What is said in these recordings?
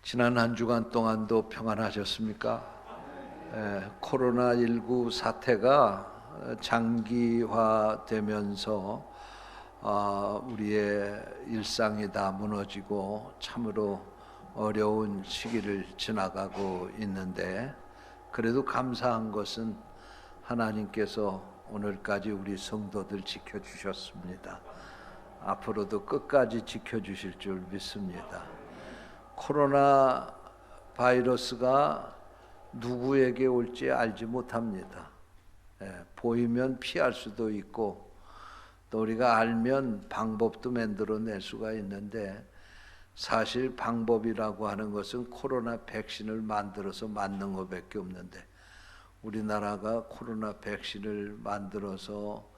지난 한 주간 동안도 평안하셨습니까? 코로나19 사태가 장기화되면서 우리의 일상이 다 무너지고 참으로 어려운 시기를 지나가고 있는데, 그래도 감사한 것은 하나님께서 오늘까지 우리 성도들 지켜주셨습니다. 앞으로도 끝까지 지켜주실 줄 믿습니다. 코로나 바이러스가 누구에게 올지 알지 못합니다. 보이면 피할 수도 있고, 또 우리가 알면 방법도 만들어낼 수가 있는데, 사실 방법이라고 하는 것은 코로나 백신을 만들어서 맞는 것밖에 없는데, 우리나라가 코로나 백신을 만들어서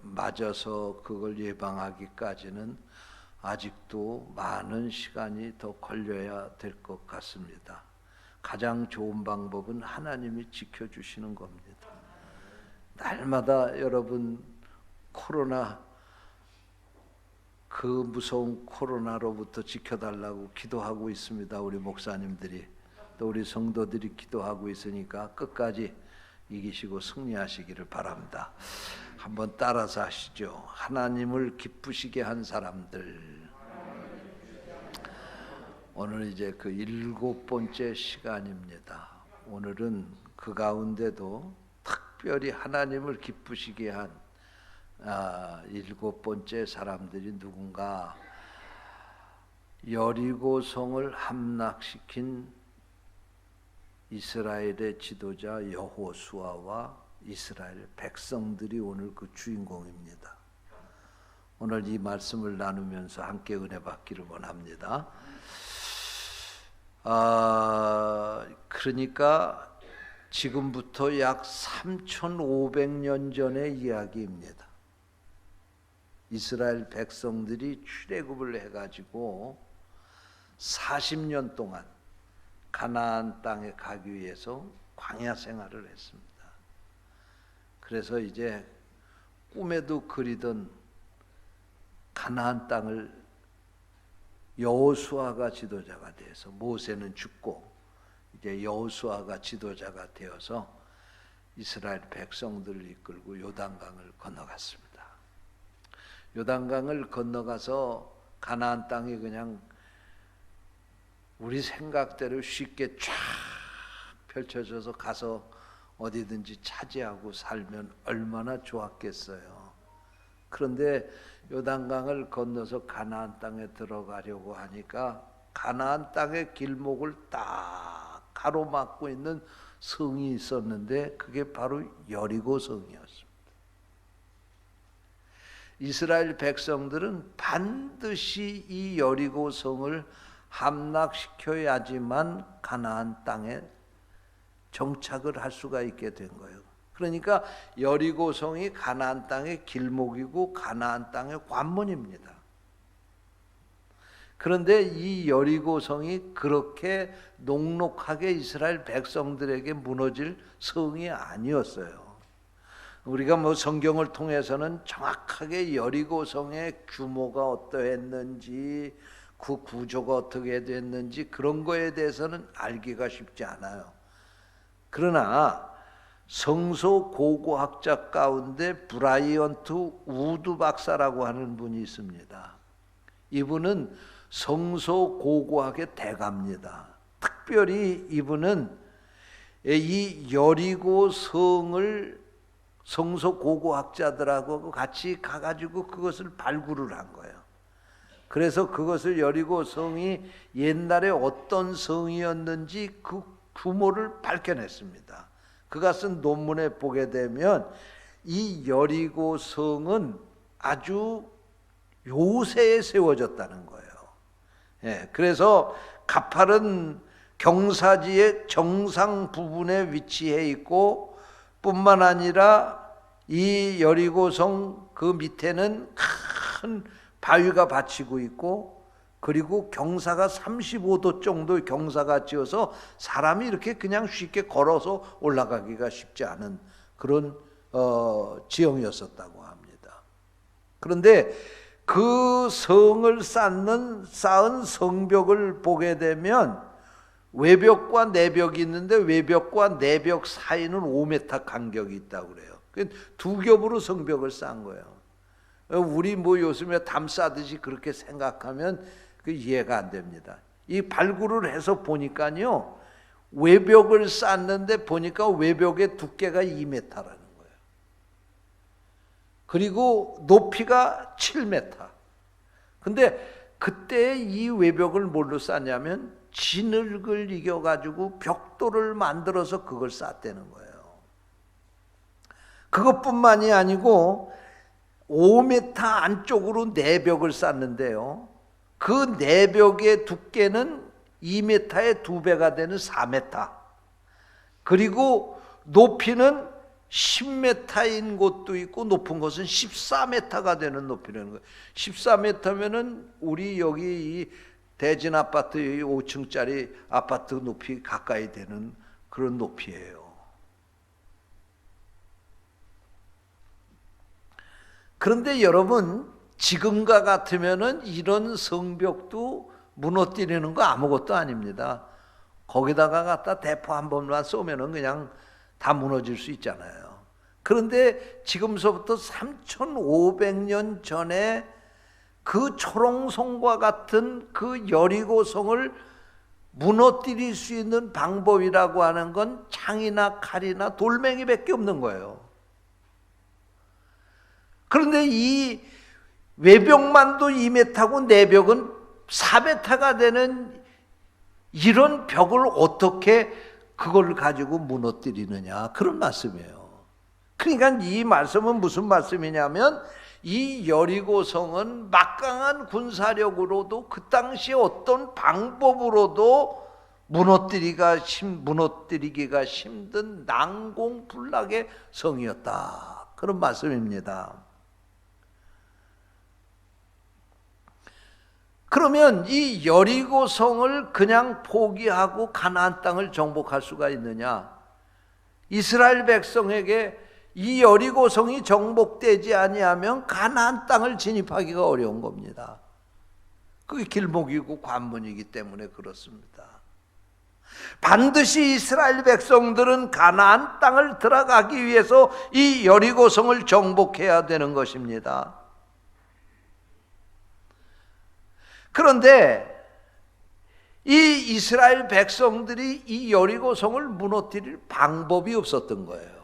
맞아서 그걸 예방하기까지는 아직도 많은 시간이 더 걸려야 될 것 같습니다. 가장 좋은 방법은 하나님이 지켜주시는 겁니다. 날마다 여러분 그 무서운 코로나로부터 지켜달라고 기도하고 있습니다. 우리 목사님들이, 또 우리 성도들이 기도하고 있으니까 끝까지 이기시고 승리하시기를 바랍니다. 한번 따라서 하시죠. 하나님을 기쁘시게 한 사람들. 오늘 이제 그 7번째 시간입니다. 오늘은 그 가운데도 특별히 하나님을 기쁘시게 한 7번째 사람들이 누군가, 여리고성을 함락시킨 이스라엘의 지도자 여호수아와 이스라엘 백성들이 오늘 그 주인공입니다. 오늘 이 말씀을 나누면서 함께 은혜 받기를 원합니다. 그러니까 지금부터 약 3,500년 전의 이야기입니다. 이스라엘 백성들이 출애굽을 해가지고 40년 동안 가나안 땅에 가기 위해서 광야 생활을 했습니다. 그래서 이제 꿈에도 그리던 가나안 땅을 여호수아가 지도자가 되어서, 모세는 죽고 이제 여호수아가 지도자가 되어서 이스라엘 백성들을 이끌고 요단강을 건너갔습니다. 요단강을 건너가서 가나안 땅이 그냥 우리 생각대로 쉽게 쫙 펼쳐져서 가서 어디든지 차지하고 살면 얼마나 좋았겠어요. 그런데 요단강을 건너서 가나안 땅에 들어가려고 하니까 가나안 땅의 길목을 딱 가로막고 있는 성이 있었는데, 그게 바로 여리고 성이었습니다. 이스라엘 백성들은 반드시 이 여리고 성을 함락시켜야지만 가나안 땅에 정착을 할 수가 있게 된 거예요. 그러니까 여리고성이 가나안 땅의 길목이고 가나안 땅의 관문입니다. 그런데 이 여리고성이 그렇게 녹록하게 이스라엘 백성들에게 무너질 성이 아니었어요. 우리가 성경을 통해서는 정확하게 여리고성의 규모가 어떠했는지, 그 구조가 어떻게 됐는지 그런 거에 대해서는 알기가 쉽지 않아요. 그러나 성서 고고학자 가운데 브라이언트 우드 박사라고 하는 분이 있습니다. 이분은 성서 고고학의 대가입니다. 특별히 이분은 이 여리고 성을 성서 고고학자들하고 같이 가가지고 그것을 발굴을 한 거예요. 그래서 그것을 여리고 성이 옛날에 어떤 성이었는지 그 규모를 밝혀냈습니다. 그가 쓴 논문에 보게 되면 이 여리고 성은 아주 요새에 세워졌다는 거예요. 그래서 가파른 경사지의 정상 부분에 위치해 있고, 뿐만 아니라 이 여리고성 그 밑에는 큰 바위가 받치고 있고, 그리고 경사가 35도 정도 경사가 지어서 사람이 이렇게 그냥 쉽게 걸어서 올라가기가 쉽지 않은 그런 지형이었었다고 합니다. 그런데 그 성을 쌓은 성벽을 보게 되면 외벽과 내벽이 있는데 외벽과 내벽 사이는 5m 간격이 있다고 그래요. 두 겹으로 성벽을 쌓은 거예요. 우리 요즘에 담 쌓듯이 그렇게 생각하면 그 이해가 안 됩니다. 이 발굴을 해서 보니까요, 외벽을 쌓는데 보니까 외벽의 두께가 2m라는 거예요. 그리고 높이가 7m. 근데 그때 이 외벽을 뭘로 쌓냐면 진흙을 이겨가지고 벽돌을 만들어서 그걸 쌓았다는 거예요. 그것뿐만이 아니고 5m 안쪽으로 내벽을 쌓는데요, 그 내벽의 두께는 2m의 2배가 되는 4m, 그리고 높이는 10m인 곳도 있고 높은 곳은 14m가 되는 높이라는 거예요. 14m면은 우리 여기 이 대진 아파트 5층짜리 아파트 높이 가까이 되는 그런 높이예요. 그런데 여러분, 지금과 같으면은 이런 성벽도 무너뜨리는 거 아무것도 아닙니다. 거기다가 갖다 대포 한 번만 쏘면은 그냥 다 무너질 수 있잖아요. 그런데 지금서부터 3,500년 전에 그 초롱성과 같은 그 여리고성을 무너뜨릴 수 있는 방법이라고 하는 건 창이나 칼이나 돌멩이밖에 없는 거예요. 그런데 이 외벽만도 2m고 내벽은 4m가 되는 이런 벽을 어떻게 그걸 가지고 무너뜨리느냐, 그런 말씀이에요. 그러니까 이 말씀은 무슨 말씀이냐면, 이 여리고성은 막강한 군사력으로도 그 당시 어떤 방법으로도 무너뜨리기가 힘든 난공불락의 성이었다, 그런 말씀입니다. 그러면 이 여리고성을 그냥 포기하고 가나안 땅을 정복할 수가 있느냐? 이스라엘 백성에게 이 여리고성이 정복되지 아니하면 가나안 땅을 진입하기가 어려운 겁니다. 그게 길목이고 관문이기 때문에 그렇습니다. 반드시 이스라엘 백성들은 가나안 땅을 들어가기 위해서 이 여리고성을 정복해야 되는 것입니다. 그런데 이 이스라엘 백성들이 이 여리고성을 무너뜨릴 방법이 없었던 거예요.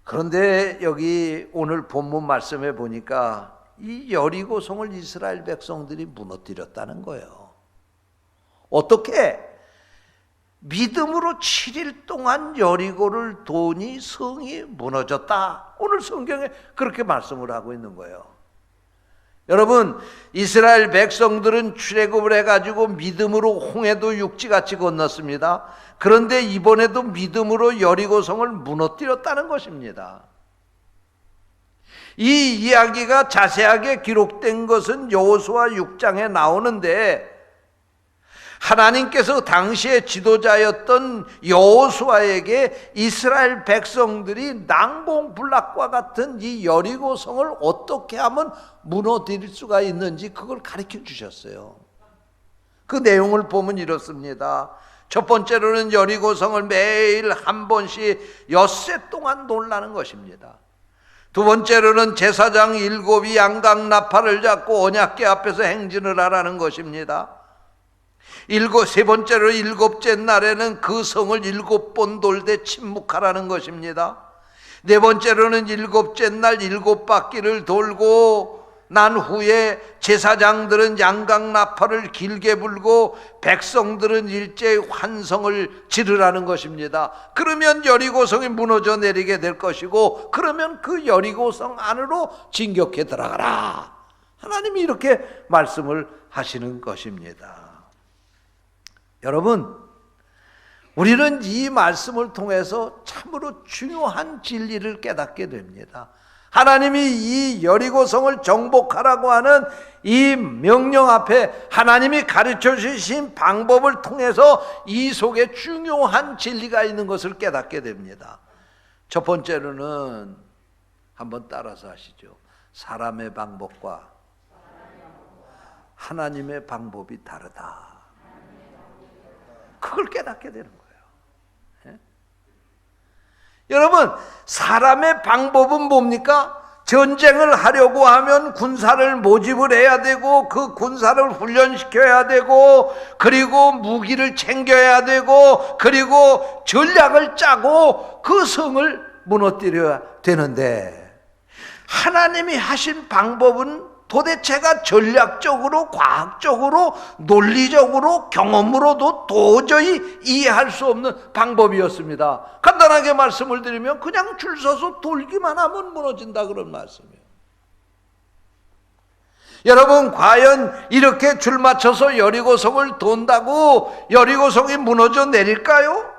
그런데 여기 오늘 본문 말씀에 보니까 이 여리고성을 이스라엘 백성들이 무너뜨렸다는 거예요. 어떻게? 믿음으로 7일 동안 여리고를 도니 성이 무너졌다. 오늘 성경에 그렇게 말씀을 하고 있는 거예요. 여러분, 이스라엘 백성들은 출애굽을 해가지고 믿음으로 홍해도 육지같이 건넜습니다. 그런데 이번에도 믿음으로 여리고성을 무너뜨렸다는 것입니다. 이 이야기가 자세하게 기록된 것은 여호수아 6장에 나오는데, 하나님께서 당시의 지도자였던 여호수아에게 이스라엘 백성들이 난공불락과 같은 이 여리고성을 어떻게 하면 무너뜨릴 수가 있는지 그걸 가르쳐 주셨어요. 그 내용을 보면 이렇습니다. 첫 번째로는 여리고성을 매일 한 번씩 엿새 동안 놀라는 것입니다. 두 번째로는 제사장 7이 양강나팔을 잡고 언약궤 앞에서 행진을 하라는 것입니다. 세 번째로 7째 날에는 그 성을 7번 돌되 침묵하라는 것입니다. 네 번째로는 7째 날 7바퀴를 돌고 난 후에 제사장들은 양강나팔을 길게 불고 백성들은 일제히 환성을 지르라는 것입니다. 그러면 여리고성이 무너져 내리게 될 것이고, 그러면 그 여리고성 안으로 진격해 들어가라. 하나님이 이렇게 말씀을 하시는 것입니다. 여러분, 우리는 이 말씀을 통해서 참으로 중요한 진리를 깨닫게 됩니다. 하나님이 이 여리고성을 정복하라고 하는 이 명령 앞에 하나님이 가르쳐 주신 방법을 통해서 이 속에 중요한 진리가 있는 것을 깨닫게 됩니다. 첫 번째로는 한번 따라서 하시죠. 사람의 방법과 하나님의 방법이 다르다. 그걸 깨닫게 되는 거예요. 예? 여러분, 사람의 방법은 뭡니까? 전쟁을 하려고 하면 군사를 모집을 해야 되고, 그 군사를 훈련시켜야 되고, 그리고 무기를 챙겨야 되고, 그리고 전략을 짜고 그 성을 무너뜨려야 되는데, 하나님이 하신 방법은 도대체가 전략적으로, 과학적으로, 논리적으로, 경험으로도 도저히 이해할 수 없는 방법이었습니다. 간단하게 말씀을 드리면 그냥 줄 서서 돌기만 하면 무너진다, 그런 말씀이에요. 여러분, 과연 이렇게 줄 맞춰서 여리고성을 돈다고 여리고성이 무너져 내릴까요?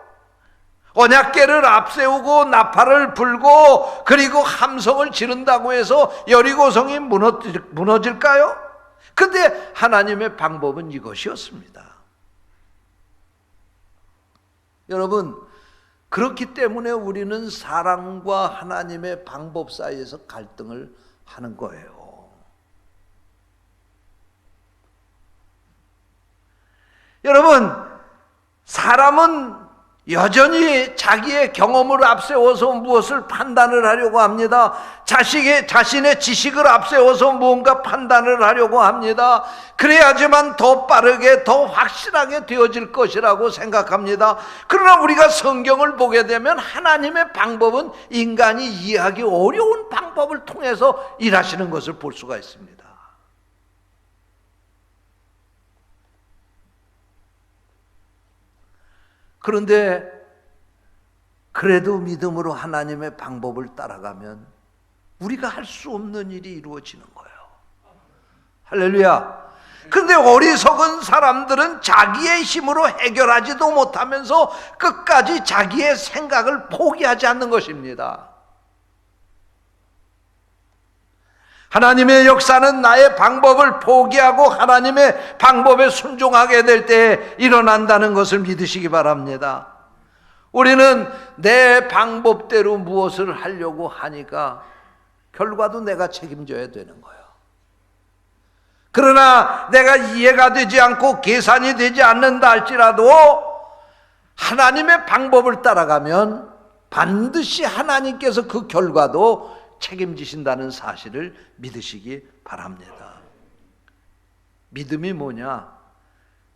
언약궤를 앞세우고 나팔을 불고 그리고 함성을 지른다고 해서 여리고성이 무너질까요? 근데 하나님의 방법은 이것이었습니다. 여러분, 그렇기 때문에 우리는 사랑과 하나님의 방법 사이에서 갈등을 하는 거예요. 여러분, 사람은 여전히 자기의 경험을 앞세워서 무엇을 판단을 하려고 합니다. 자신의 지식을 앞세워서 무언가 판단을 하려고 합니다. 그래야지만 더 빠르게, 더 확실하게 되어질 것이라고 생각합니다. 그러나 우리가 성경을 보게 되면 하나님의 방법은 인간이 이해하기 어려운 방법을 통해서 일하시는 것을 볼 수가 있습니다. 그런데 그래도 믿음으로 하나님의 방법을 따라가면 우리가 할 수 없는 일이 이루어지는 거예요. 할렐루야. 그런데 어리석은 사람들은 자기의 힘으로 해결하지도 못하면서 끝까지 자기의 생각을 포기하지 않는 것입니다. 하나님의 역사는 나의 방법을 포기하고 하나님의 방법에 순종하게 될 때 일어난다는 것을 믿으시기 바랍니다. 우리는 내 방법대로 무엇을 하려고 하니까 결과도 내가 책임져야 되는 거예요. 그러나 내가 이해가 되지 않고 계산이 되지 않는다 할지라도 하나님의 방법을 따라가면 반드시 하나님께서 그 결과도 책임지신다는 사실을 믿으시기 바랍니다. 믿음이 뭐냐?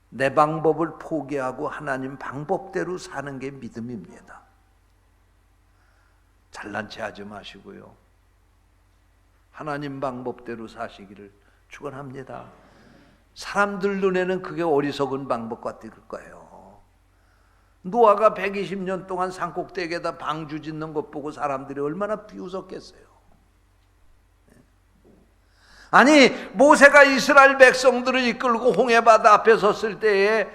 내 방법을 포기하고 하나님 방법대로 사는 게 믿음입니다. 잘난 체 하지 마시고요. 하나님 방법대로 사시기를 축원합니다. 사람들 눈에는 그게 어리석은 방법 같을 거예요. 노아가 120년 동안 산꼭대기에다 방주 짓는 것 보고 사람들이 얼마나 비웃었겠어요. 아니, 모세가 이스라엘 백성들을 이끌고 홍해바다 앞에 섰을 때에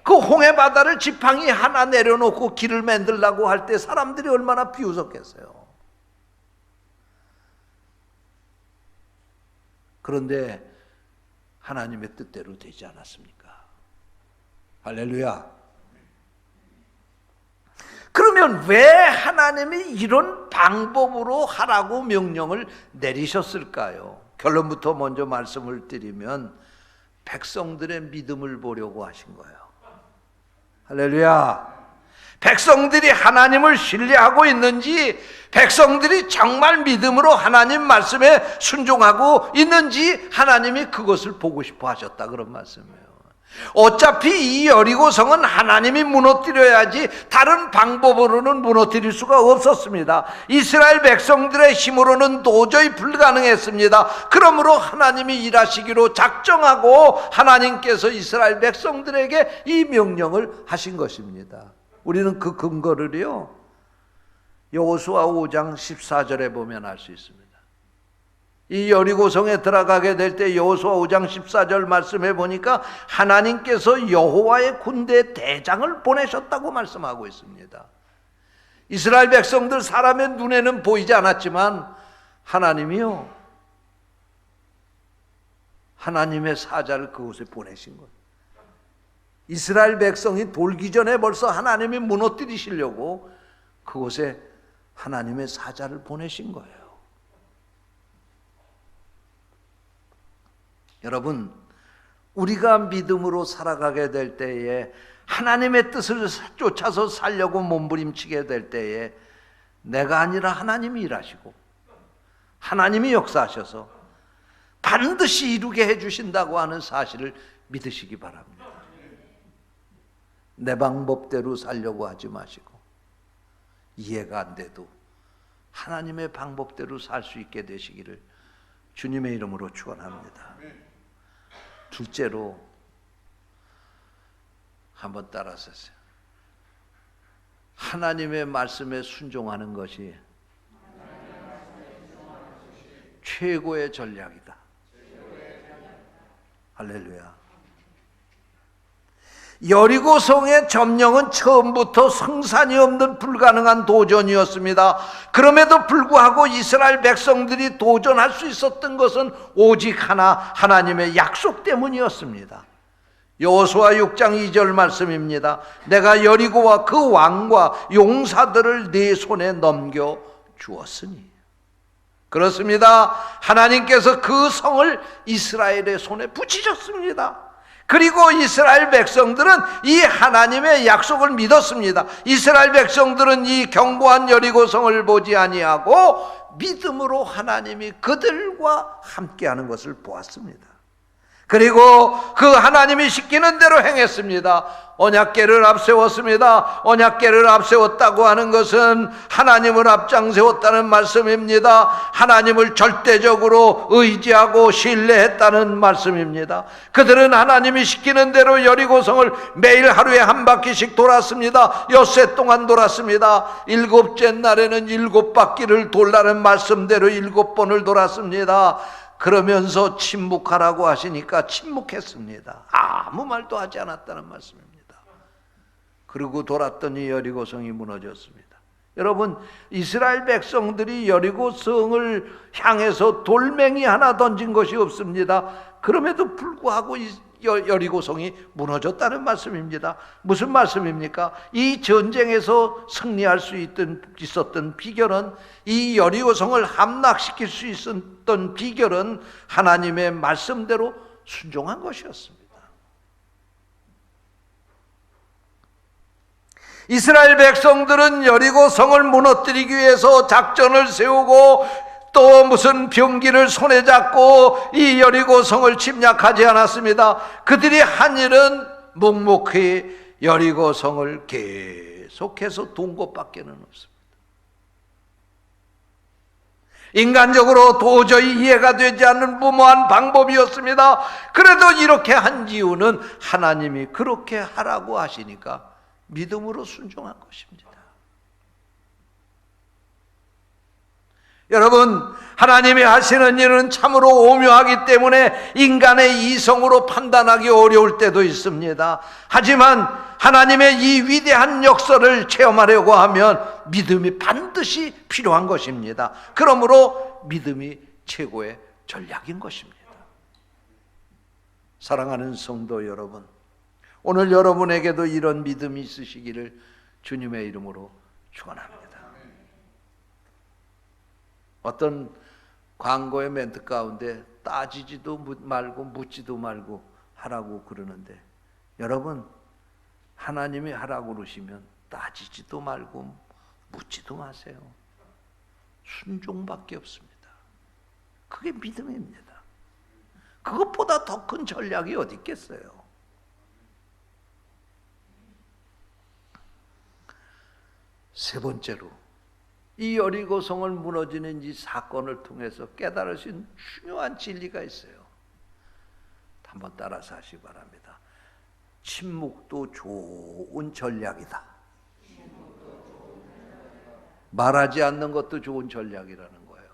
그 홍해바다를 지팡이 하나 내려놓고 길을 만들라고 할 때 사람들이 얼마나 비웃었겠어요. 그런데 하나님의 뜻대로 되지 않았습니까? 할렐루야. 그러면 왜 하나님이 이런 방법으로 하라고 명령을 내리셨을까요? 결론부터 먼저 말씀을 드리면 백성들의 믿음을 보려고 하신 거예요. 할렐루야. 백성들이 하나님을 신뢰하고 있는지, 백성들이 정말 믿음으로 하나님 말씀에 순종하고 있는지 하나님이 그것을 보고 싶어 하셨다, 그런 말씀이에요. 어차피 이 여리고성은 하나님이 무너뜨려야지 다른 방법으로는 무너뜨릴 수가 없었습니다. 이스라엘 백성들의 힘으로는 도저히 불가능했습니다. 그러므로 하나님이 일하시기로 작정하고 하나님께서 이스라엘 백성들에게 이 명령을 하신 것입니다. 우리는 그 근거를요, 여호수아 5장 14절에 보면 알 수 있습니다. 이 여리고성에 들어가게 될 때 여호수아 5장 14절 말씀해 보니까 하나님께서 여호와의 군대 대장을 보내셨다고 말씀하고 있습니다. 이스라엘 백성들 사람의 눈에는 보이지 않았지만 하나님이요, 하나님의 사자를 그곳에 보내신 거예요. 이스라엘 백성이 돌기 전에 벌써 하나님이 무너뜨리시려고 그곳에 하나님의 사자를 보내신 거예요. 여러분, 우리가 믿음으로 살아가게 될 때에, 하나님의 뜻을 쫓아서 살려고 몸부림치게 될 때에 내가 아니라 하나님이 일하시고 하나님이 역사하셔서 반드시 이루게 해주신다고 하는 사실을 믿으시기 바랍니다. 내 방법대로 살려고 하지 마시고, 이해가 안 돼도 하나님의 방법대로 살 수 있게 되시기를 주님의 이름으로 축원합니다. 둘째로, 한번 따라서세요. 하나님의 말씀에 순종하는 것이 최고의 전략이다. 할렐루야. 여리고성의 점령은 처음부터 성산이 없는 불가능한 도전이었습니다. 그럼에도 불구하고 이스라엘 백성들이 도전할 수 있었던 것은 오직 하나, 하나님의 약속 때문이었습니다. 여호수아 6장 2절 말씀입니다. 내가 여리고와 그 왕과 용사들을 네 손에 넘겨 주었으니. 그렇습니다. 하나님께서 그 성을 이스라엘의 손에 붙이셨습니다. 그리고 이스라엘 백성들은 이 하나님의 약속을 믿었습니다. 이스라엘 백성들은 이 견고한 여리고성을 보지 아니하고 믿음으로 하나님이 그들과 함께하는 것을 보았습니다. 그리고 그 하나님이 시키는 대로 행했습니다. 언약궤를 앞세웠습니다. 언약궤를 앞세웠다고 하는 것은 하나님을 앞장세웠다는 말씀입니다. 하나님을 절대적으로 의지하고 신뢰했다는 말씀입니다. 그들은 하나님이 시키는 대로 여리고성을 매일 하루에 한 바퀴씩 돌았습니다. 엿새 동안 돌았습니다. 일곱째 날에는 7바퀴를 돌라는 말씀대로 7번을 돌았습니다. 그러면서 침묵하라고 하시니까 침묵했습니다. 아무 말도 하지 않았다는 말씀입니다. 그리고 돌았더니 여리고성이 무너졌습니다. 여러분, 이스라엘 백성들이 여리고성을 향해서 돌멩이 하나 던진 것이 없습니다. 그럼에도 불구하고 여리고성이 무너졌다는 말씀입니다. 무슨 말씀입니까? 이 전쟁에서 승리할 수 있었던 비결은, 이 여리고성을 함락시킬 수 있었던 비결은 하나님의 말씀대로 순종한 것이었습니다. 이스라엘 백성들은 여리고성을 무너뜨리기 위해서 작전을 세우고 또 무슨 병기를 손에 잡고 이 여리고성을 침략하지 않았습니다. 그들이 한 일은 묵묵히 여리고성을 계속해서 돈 것밖에는 없습니다. 인간적으로 도저히 이해가 되지 않는 무모한 방법이었습니다. 그래도 이렇게 한 이유는 하나님이 그렇게 하라고 하시니까 믿음으로 순종한 것입니다. 여러분, 하나님이 하시는 일은 참으로 오묘하기 때문에 인간의 이성으로 판단하기 어려울 때도 있습니다. 하지만 하나님의 이 위대한 역사를 체험하려고 하면 믿음이 반드시 필요한 것입니다. 그러므로 믿음이 최고의 전략인 것입니다. 사랑하는 성도 여러분, 오늘 여러분에게도 이런 믿음이 있으시기를 주님의 이름으로 축원합니다. 어떤 광고의 멘트 가운데 따지지도 말고 묻지도 말고 하라고 그러는데, 여러분, 하나님이 하라고 그러시면 따지지도 말고 묻지도 마세요. 순종밖에 없습니다. 그게 믿음입니다. 그것보다 더 큰 전략이 어디 있겠어요? 세 번째로, 이 여리고성을 무너지는 이 사건을 통해서 깨달으신 중요한 진리가 있어요. 한번 따라서 하시기 바랍니다. 침묵도 좋은 전략이다. 말하지 않는 것도 좋은 전략이라는 거예요.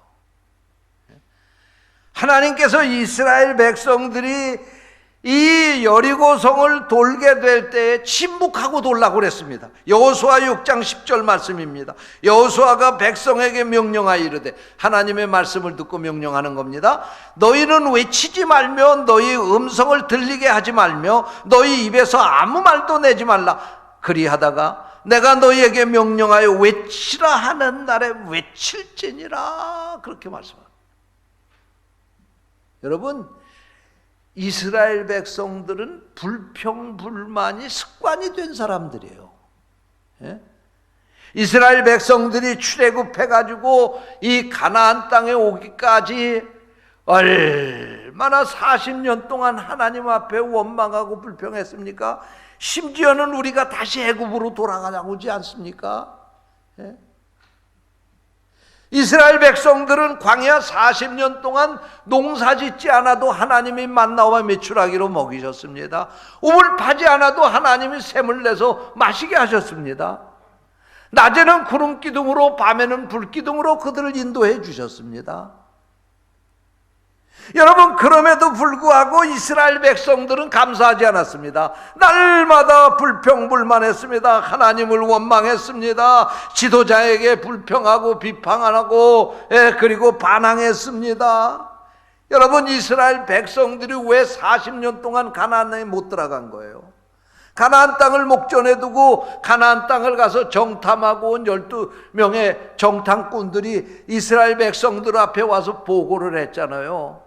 하나님께서 이스라엘 백성들이 이 여리고성을 돌게 될 때에 침묵하고 돌라고 그랬습니다. 여호수아 6장 10절 말씀입니다. 여호수아가 백성에게 명령하여 이르되, 하나님의 말씀을 듣고 명령하는 겁니다. 너희는 외치지 말며 너희 음성을 들리게 하지 말며 너희 입에서 아무 말도 내지 말라. 그리하다가 내가 너희에게 명령하여 외치라 하는 날에 외칠지니라. 그렇게 말씀합니다. 여러분, 이스라엘 백성들은 불평불만이 습관이 된 사람들이에요. 예? 이스라엘 백성들이 출애굽해가지고 이 가나안 땅에 오기까지 얼마나 40년 동안 하나님 앞에 원망하고 불평했습니까? 심지어는 우리가 다시 애굽으로 돌아가자고 하지 않습니까? 예? 이스라엘 백성들은 광야 40년 동안 농사 짓지 않아도 하나님이 만나와 메추라기로 먹이셨습니다. 우물 파지 않아도 하나님이 샘을 내서 마시게 하셨습니다. 낮에는 구름 기둥으로 밤에는 불 기둥으로 그들을 인도해 주셨습니다. 여러분, 그럼에도 불구하고 이스라엘 백성들은 감사하지 않았습니다. 날마다 불평불만했습니다. 하나님을 원망했습니다. 지도자에게 불평하고 비판하고 그리고 반항했습니다. 여러분, 이스라엘 백성들이 왜 40년 동안 가나안에 못 들어간 거예요? 가나안 땅을 목전에 두고 가나안 땅을 가서 정탐하고 온 12명의 정탐꾼들이 이스라엘 백성들 앞에 와서 보고를 했잖아요.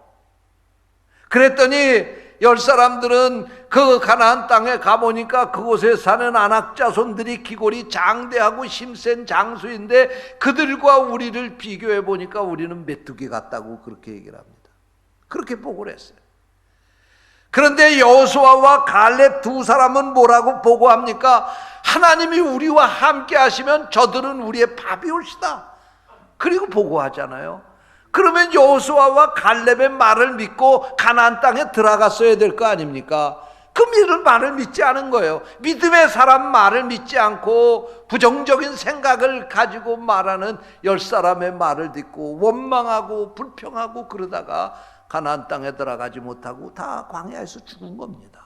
그랬더니 10사람들은 그 가나안 땅에 가보니까 그곳에 사는 아낙 자손들이 기골이 장대하고 힘센 장수인데 그들과 우리를 비교해 보니까 우리는 메뚜기 같다고 그렇게 얘기를 합니다. 그렇게 보고를 했어요. 그런데 여호수아와 갈렙 두 사람은 뭐라고 보고합니까? 하나님이 우리와 함께 하시면 저들은 우리의 밥이 올시다. 그리고 보고하잖아요. 그러면 여호수아와 갈렙의 말을 믿고 가나안 땅에 들어갔어야 될 거 아닙니까? 그 말을 믿지 않은 거예요. 믿음의 사람 말을 믿지 않고 부정적인 생각을 가지고 말하는 10사람의 말을 듣고 원망하고 불평하고 그러다가 가나안 땅에 들어가지 못하고 다 광야에서 죽은 겁니다.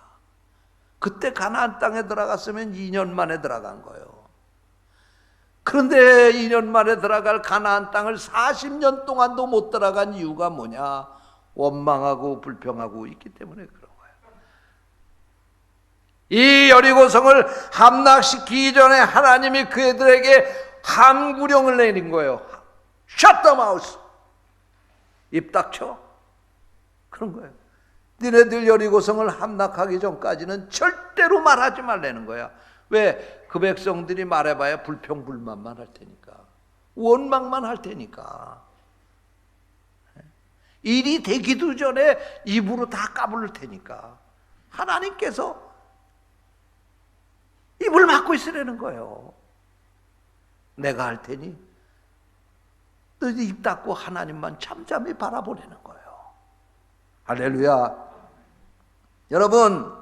그때 가나안 땅에 들어갔으면 2년 만에 들어간 거예요. 그런데 2년 만에 들어갈 가나안 땅을 40년 동안도 못 들어간 이유가 뭐냐? 원망하고 불평하고 있기 때문에 그런 거예요. 이 여리고성을 함락시키기 전에 하나님이 그들에게 함구령을 내린 거예요. Shut them out. 입 닥쳐. 그런 거예요. 너네들 여리고성을 함락하기 전까지는 절대로 말하지 말라는 거야. 왜? 그 백성들이 말해봐야 불평불만만 할 테니까, 원망만 할 테니까. 일이 되기도 전에 입으로 다 까불을 테니까 하나님께서 입을 막고 있으라는 거예요. 내가 할 테니 너희 입 닫고 하나님만 잠잠히 바라보라는 거예요. 할렐루야. 여러분,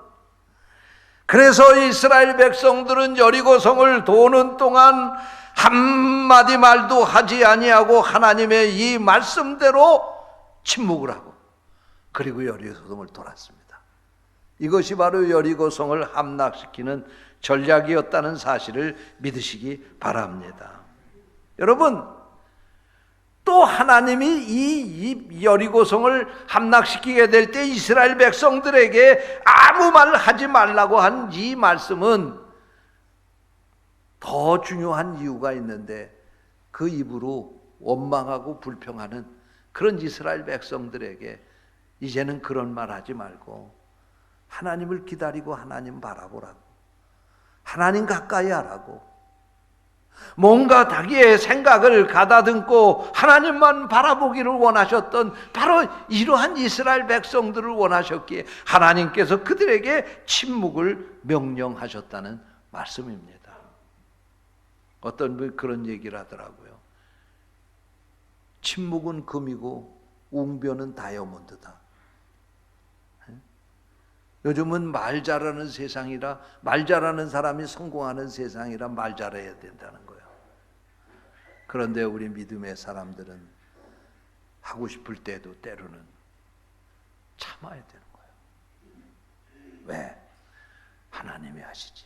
그래서 이스라엘 백성들은 여리고성을 도는 동안 한마디 말도 하지 아니하고 하나님의 이 말씀대로 침묵을 하고 그리고 여리고성을 돌았습니다. 이것이 바로 여리고성을 함락시키는 전략이었다는 사실을 믿으시기 바랍니다. 여러분, 또 하나님이 이 여리고성을 함락시키게 될 때 이스라엘 백성들에게 아무 말 하지 말라고 한 이 말씀은 더 중요한 이유가 있는데, 그 입으로 원망하고 불평하는 그런 이스라엘 백성들에게 이제는 그런 말 하지 말고 하나님을 기다리고 하나님 바라보라고, 하나님 가까이 하라고, 뭔가 자기의 생각을 가다듬고 하나님만 바라보기를 원하셨던 바로 이러한 이스라엘 백성들을 원하셨기에 하나님께서 그들에게 침묵을 명령하셨다는 말씀입니다. 어떤 분이 그런 얘기를 하더라고요. 침묵은 금이고 웅변은 다이아몬드다. 요즘은 말 잘하는 세상이라, 말 잘하는 사람이 성공하는 세상이라 말 잘해야 된다는 거예요. 그런데 우리 믿음의 사람들은 하고 싶을 때도 때로는 참아야 되는 거예요. 왜? 하나님이 하시지,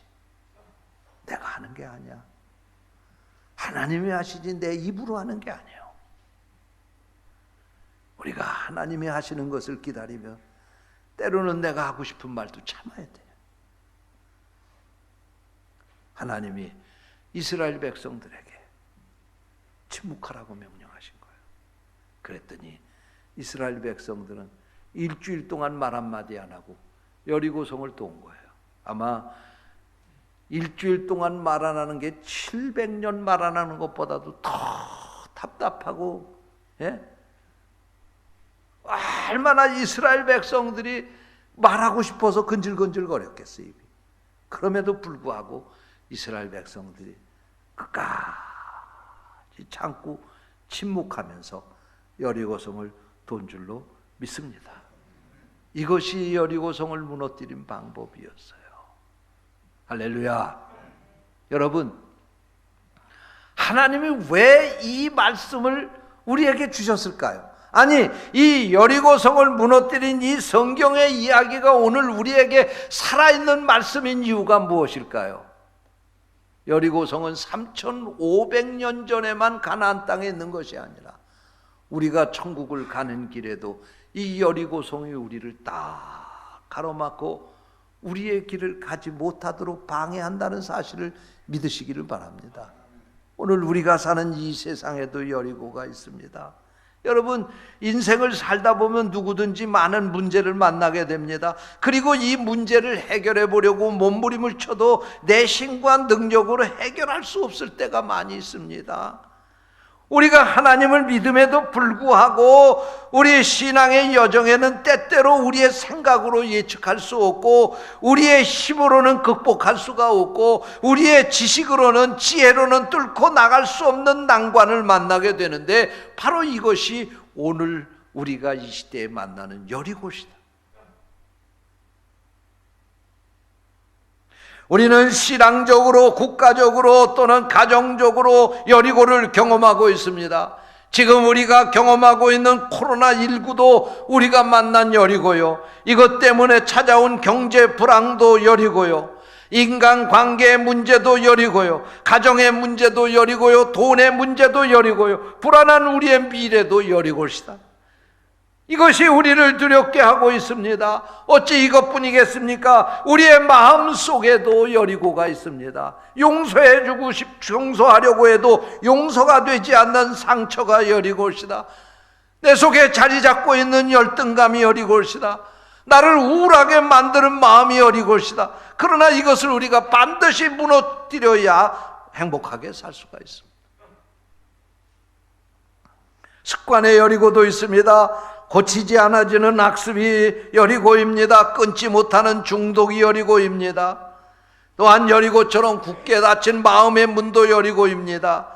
내가 하는 게 아니야. 하나님이 하시지 내 입으로 하는 게 아니에요. 우리가 하나님이 하시는 것을 기다리면 때로는 내가 하고 싶은 말도 참아야 돼요. 하나님이 이스라엘 백성들에게 침묵하라고 명령하신 거예요. 그랬더니 이스라엘 백성들은 일주일 동안 말 한마디 안 하고 여리고성을 돈 거예요. 아마 일주일 동안 말 안 하는 게 700년 말 안 하는 것보다도 더 답답하고, 예? 얼마나 이스라엘 백성들이 말하고 싶어서 근질근질 거렸겠어요. 입이. 그럼에도 불구하고 이스라엘 백성들이 끝까지 참고 침묵하면서 여리고성을 돈 줄로 믿습니다. 이것이 여리고성을 무너뜨린 방법이었어요. 할렐루야. 여러분, 하나님이 왜 이 말씀을 우리에게 주셨을까요? 아니, 이 여리고성을 무너뜨린 이 성경의 이야기가 오늘 우리에게 살아있는 말씀인 이유가 무엇일까요? 여리고성은 3500년 전에만 가나안 땅에 있는 것이 아니라 우리가 천국을 가는 길에도 이 여리고성이 우리를 딱 가로막고 우리의 길을 가지 못하도록 방해한다는 사실을 믿으시기를 바랍니다. 오늘 우리가 사는 이 세상에도 여리고가 있습니다. 여러분, 인생을 살다 보면 누구든지 많은 문제를 만나게 됩니다. 그리고 이 문제를 해결해 보려고 몸부림을 쳐도 내 힘과 능력으로 해결할 수 없을 때가 많이 있습니다. 우리가 하나님을 믿음에도 불구하고 우리 신앙의 여정에는 때때로 우리의 생각으로 예측할 수 없고 우리의 힘으로는 극복할 수가 없고 우리의 지식으로는 지혜로는 뚫고 나갈 수 없는 난관을 만나게 되는데 바로 이것이 오늘 우리가 이 시대에 만나는 여리고시다. 우리는 신앙적으로, 국가적으로 또는 가정적으로 여리고를 경험하고 있습니다. 지금 우리가 경험하고 있는 코로나19도 우리가 만난 여리고요. 이것 때문에 찾아온 경제 불황도 여리고요. 인간관계의 문제도 여리고요. 가정의 문제도 여리고요. 돈의 문제도 여리고요. 불안한 우리의 미래도 여리고시다. 이것이 우리를 두렵게 하고 있습니다. 어찌 이것뿐이겠습니까? 우리의 마음 속에도 여리고가 있습니다. 용서해주고 용서하려고 해도 용서가 되지 않는 상처가 여리고시다. 내 속에 자리 잡고 있는 열등감이 여리고시다. 나를 우울하게 만드는 마음이 여리고시다. 그러나 이것을 우리가 반드시 무너뜨려야 행복하게 살 수가 있습니다. 습관의 여리고도 있습니다. 고치지 않아지는 악습이 여리고입니다. 끊지 못하는 중독이 여리고입니다. 또한 여리고처럼 굳게 닫힌 마음의 문도 여리고입니다.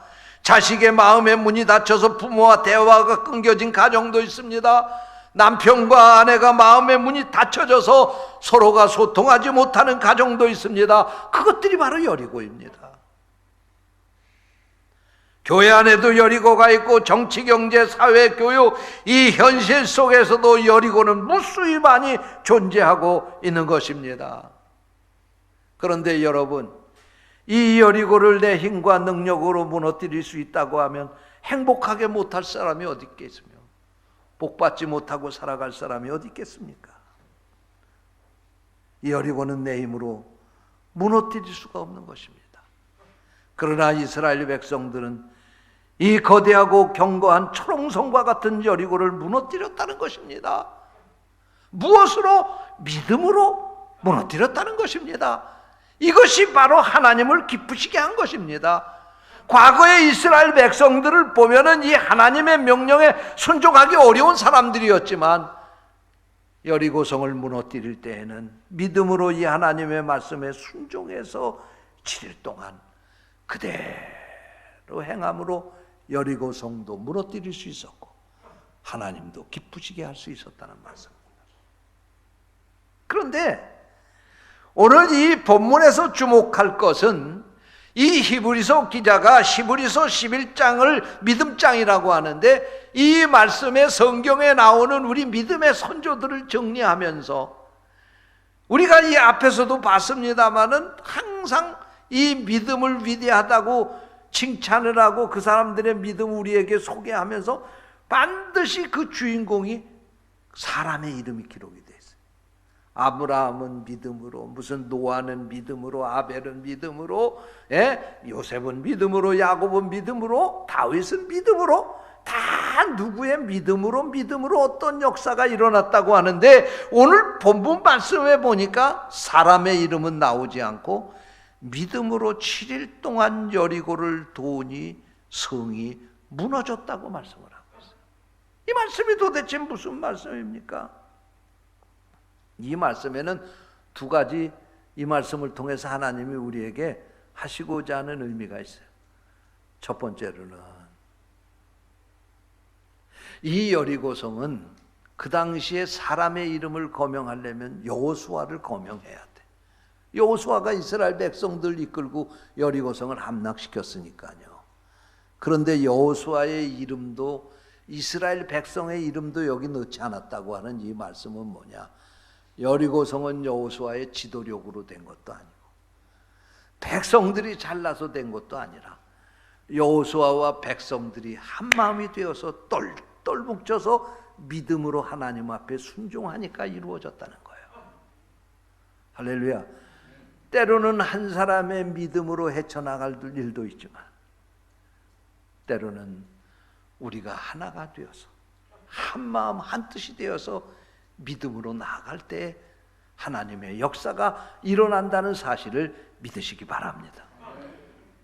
자식의 마음의 문이 닫혀서 부모와 대화가 끊겨진 가정도 있습니다. 남편과 아내가 마음의 문이 닫혀져서 서로가 소통하지 못하는 가정도 있습니다. 그것들이 바로 여리고입니다. 교회 안에도 여리고가 있고 정치, 경제, 사회, 교육 이 현실 속에서도 여리고는 무수히 많이 존재하고 있는 것입니다. 그런데 여러분, 이 여리고를 내 힘과 능력으로 무너뜨릴 수 있다고 하면 행복하게 못할 사람이 어디 있겠으며 복받지 못하고 살아갈 사람이 어디 있겠습니까? 이 여리고는 내 힘으로 무너뜨릴 수가 없는 것입니다. 그러나 이스라엘 백성들은 이 거대하고 견고한 초롱성과 같은 여리고를 무너뜨렸다는 것입니다. 무엇으로? 믿음으로 무너뜨렸다는 것입니다. 이것이 바로 하나님을 기쁘시게 한 것입니다. 과거의 이스라엘 백성들을 보면은 이 하나님의 명령에 순종하기 어려운 사람들이었지만 여리고성을 무너뜨릴 때에는 믿음으로 이 하나님의 말씀에 순종해서 7일 동안 그대로 행함으로 여리고성도 무너뜨릴 수 있었고 하나님도 기쁘시게 할 수 있었다는 말씀입니다. 그런데 오늘 이 본문에서 주목할 것은 이 히브리서 기자가 히브리서 11장을 믿음장이라고 하는데 이 말씀에 성경에 나오는 우리 믿음의 선조들을 정리하면서 우리가 이 앞에서도 봤습니다마는 항상 이 믿음을 위대하다고 칭찬을 하고 그 사람들의 믿음을 우리에게 소개하면서 반드시 그 주인공이 사람의 이름이 기록이 되어 있어요. 아브라함은 믿음으로, 무슨 노아는 믿음으로, 아벨은 믿음으로, 요셉은 믿음으로, 야곱은 믿음으로, 다윗은 믿음으로 다 다 누구의 믿음으로 어떤 역사가 일어났다고 하는데, 오늘 본문 말씀에 보니까 사람의 이름은 나오지 않고 믿음으로 7일 동안 여리고를 도우니 성이 무너졌다고 말씀을 하고 있어요. 이 말씀이 도대체 무슨 말씀입니까? 이 말씀에는 두 가지, 이 말씀을 통해서 하나님이 우리에게 하시고자 하는 의미가 있어요. 첫 번째로는 이 여리고성은 그 당시에 사람의 이름을 거명하려면 여호수아를 거명해야 돼. 여호수아가 이스라엘 백성들 이끌고 여리고성을 함락시켰으니까요. 그런데 여호수아의 이름도, 이스라엘 백성의 이름도 여기 넣지 않았다고 하는 이 말씀은 뭐냐? 여리고성은 여호수아의 지도력으로 된 것도 아니고 백성들이 잘나서 된 것도 아니라 여호수아와 백성들이 한 마음이 되어서 똘똘 뭉쳐서 믿음으로 하나님 앞에 순종하니까 이루어졌다는 거예요. 할렐루야. 때로는 한 사람의 믿음으로 헤쳐나갈 일도 있지만 때로는 우리가 하나가 되어서 한 마음 한 뜻이 되어서 믿음으로 나아갈 때 하나님의 역사가 일어난다는 사실을 믿으시기 바랍니다.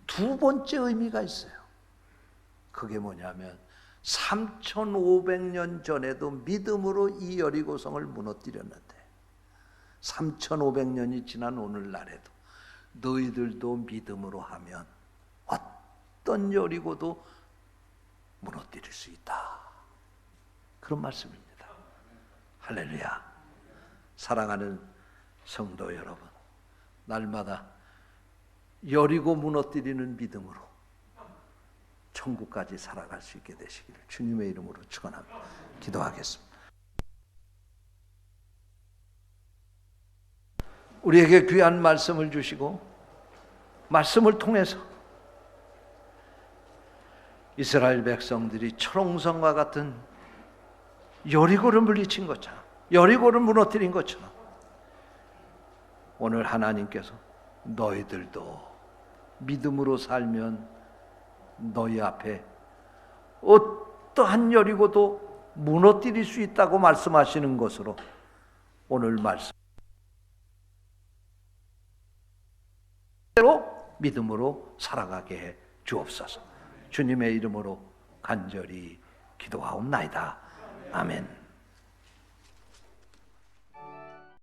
두 번째 의미가 있어요. 그게 뭐냐면 3500년 전에도 믿음으로 이 여리고성을 무너뜨렸는데 3500년이 지난 오늘날에도 너희들도 믿음으로 하면 어떤 여리고도 무너뜨릴 수 있다. 그런 말씀입니다. 할렐루야. 사랑하는 성도 여러분, 날마다 여리고 무너뜨리는 믿음으로 천국까지 살아갈 수 있게 되시기를 주님의 이름으로 축원합니다. 기도하겠습니다. 우리에게 귀한 말씀을 주시고 말씀을 통해서 이스라엘 백성들이 초롱성과 같은 여리고를 물리친 것처럼, 여리고를 무너뜨린 것처럼 오늘 하나님께서 너희들도 믿음으로 살면 너희 앞에 어떠한 여리고도 무너뜨릴 수 있다고 말씀하시는 것으로 오늘 말씀 믿음으로 살아가게 해 주옵소서. 주님의 이름으로 간절히 기도하옵나이다. 아멘.